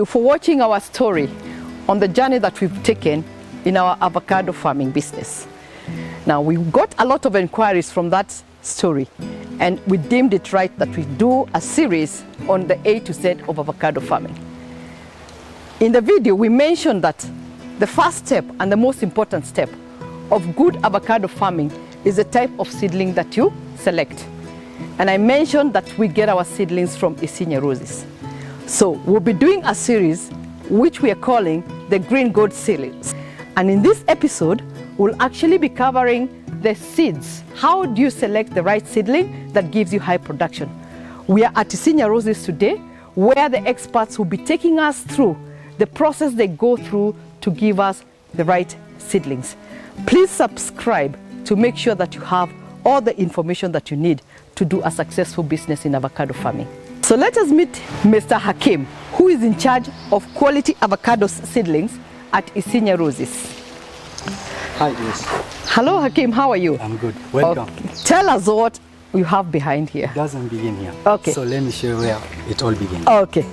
for watching our story on the journey that we've taken in our avocado farming business. Now, we got a lot of inquiries from that story, and we deemed it right that we do a series on the A to Z of avocado farming. In the video, we mentioned that the first step and the most important step of good avocado farming is the type of seedling that you select. And I mentioned that we get our seedlings from Isinya Roses. So we'll be doing a series which we are calling the Green Gold Seedlings. And in this episode, we'll actually be covering the seeds. How do you select the right seedling that gives you high production? We are at Isinya Roses today, where the experts will be taking us through the process they go through to give us the right seedlings. Please subscribe to make sure that you have all the information that you need to do a successful business in avocado farming. So let us meet Mr. Hakim, who is in charge of quality avocado seedlings at Isinya Roses. Hi, yes. Hello Hakim, how are you? I'm good. Welcome. Okay. Tell us what you have behind here. It doesn't begin here. Okay. So let me show you where it all begins. Okay.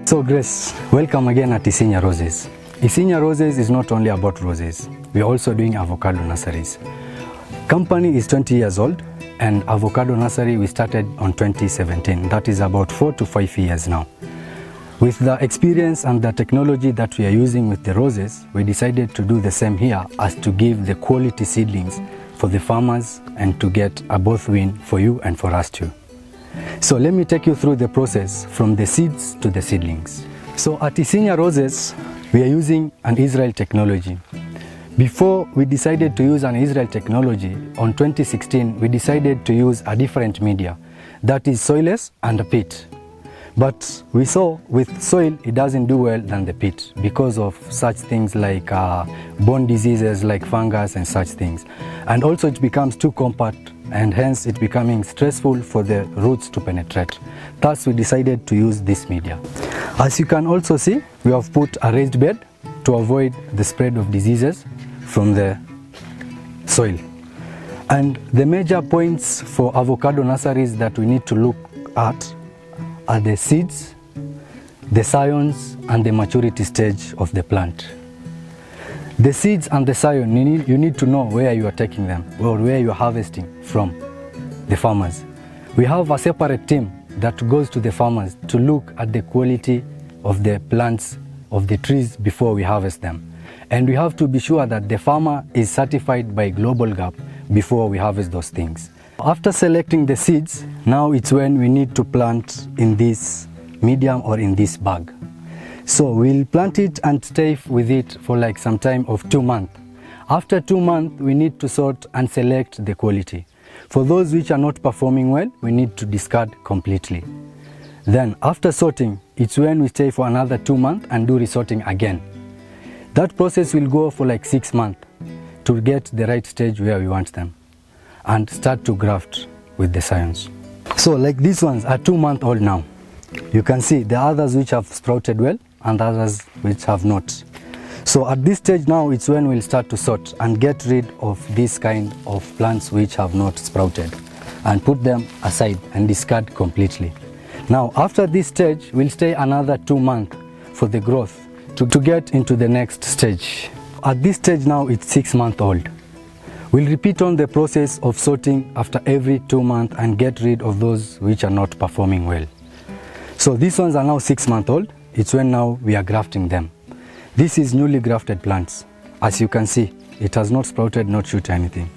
So Grace, welcome again at Isinya Roses. Isinya Roses is not only about roses, we are also doing avocado nurseries. Company is 20 years old, and avocado nursery we started on 2017. That is about 4 to 5 years now. With the experience and the technology that we are using with the roses, we decided to do the same here, as to give the quality seedlings for the farmers and to get a both win for you and for us too. So let me take you through the process from the seeds to the seedlings. So at Isinya Roses, we are using an Israel technology. Before we decided to use an Israel technology, on 2016, we decided to use a different media, that is soilless and a peat. But we saw with soil, it doesn't do well than the peat because of such things like bone diseases like fungus and such things. And also it becomes too compact, and hence it becoming stressful for the roots to penetrate. Thus we decided to use this media. As you can also see, we have put a raised bed to avoid the spread of diseases from the soil. And the major points for avocado nurseries that we need to look at are the seeds, the scions, and the maturity stage of the plant. The seeds and the scion, you need to know where you are taking them or where you are harvesting from the farmers. We have a separate team that goes to the farmers to look at the quality of the plants of the trees before we harvest them. And we have to be sure that the farmer is certified by Global Gap before we harvest those things. After selecting the seeds, now it's when we need to plant in this medium or in this bag. So we'll plant it and stay with it for like some time of 2 months. After 2 months, we need to sort and select the quality. For those which are not performing well, we need to discard completely. Then after sorting, it's when we stay for another 2 months and do resorting again. That process will go for like 6 months to get the right stage where we want them and start to graft with the scions. So like these ones are 2 months old now. You can see the others which have sprouted well and others which have not. So at this stage now, it's when we'll start to sort and get rid of this kind of plants which have not sprouted and put them aside and discard completely. Now after this stage, we'll stay another 2 months for the growth to get into the next stage. At this stage now, it's 6 months old. We'll repeat on the process of sorting after every 2 months and get rid of those which are not performing well. So these ones are now 6 months old. It's when now we are grafting them. This is newly grafted plants. As you can see, it has not sprouted, not shoot anything.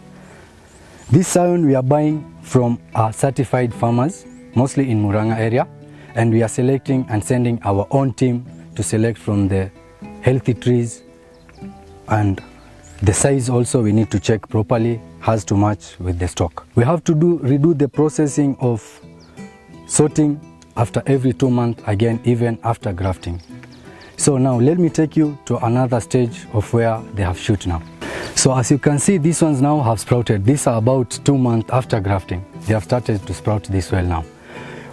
This scion we are buying from our certified farmers, mostly in Muranga area, and we are selecting and sending our own team to select from the healthy trees, and the size also we need to check properly, has to match with the stock. We have to redo the processing of sorting after every 2 months, again, even after grafting. So now let me take you to another stage of where they have shoot now. So as you can see, these ones now have sprouted. These are about 2 months after grafting. They have started to sprout this well now.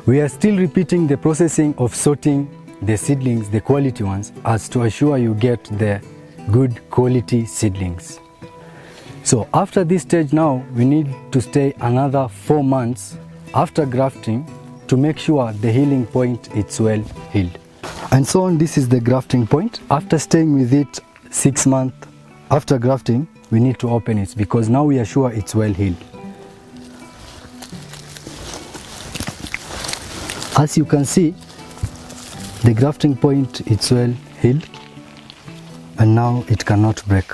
We are still repeating the processing of sorting the seedlings, the quality ones, as to assure you get the good quality seedlings. So after this stage now, we need to stay another 4 months after grafting to make sure the healing point is well healed. And so on, this is the grafting point. After staying with it 6 months after grafting, we need to open it because now we are sure it's well healed. As you can see, the grafting point is well healed and now it cannot break.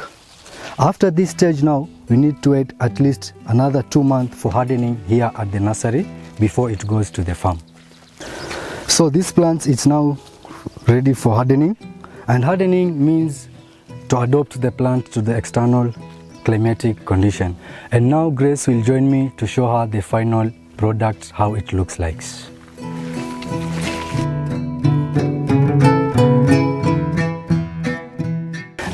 After this stage now, we need to wait at least another 2 months for hardening here at the nursery before it goes to the farm. So this plant is now ready for hardening, and hardening means to adapt the plant to the external climatic condition. And now Grace will join me to show her the final product, how it looks like.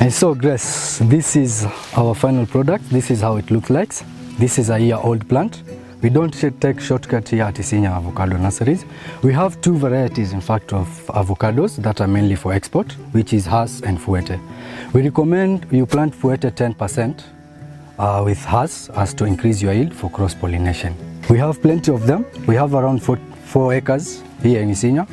And so Grace, this is our final product. This is how it looks like. This is a year-old plant. We don't take shortcut here at Isinya Avocado Nurseries. We have 2 varieties, in fact, of avocados that are mainly for export, which is Hass and Fuerte. We recommend you plant Fuerte 10% with Hass as to increase your yield for cross-pollination. We have plenty of them. We have around 4 acres here in Isinya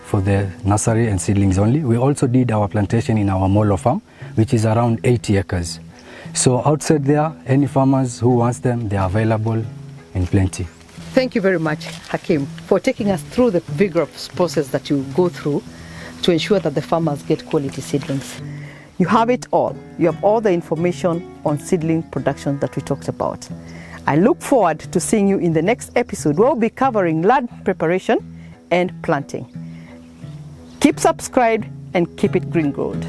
for the nursery and seedlings only. We also did our plantation in our Molo farm, which is around 80 acres. So outside there, any farmers who wants them, they are available in plenty. Thank you very much, Hakim, for taking us through the vigorous process that you go through to ensure that the farmers get quality seedlings. You have it all. You have all the information on seedling production that we talked about. I look forward to seeing you in the next episode where we'll be covering land preparation and planting. Keep subscribed and keep it green growth.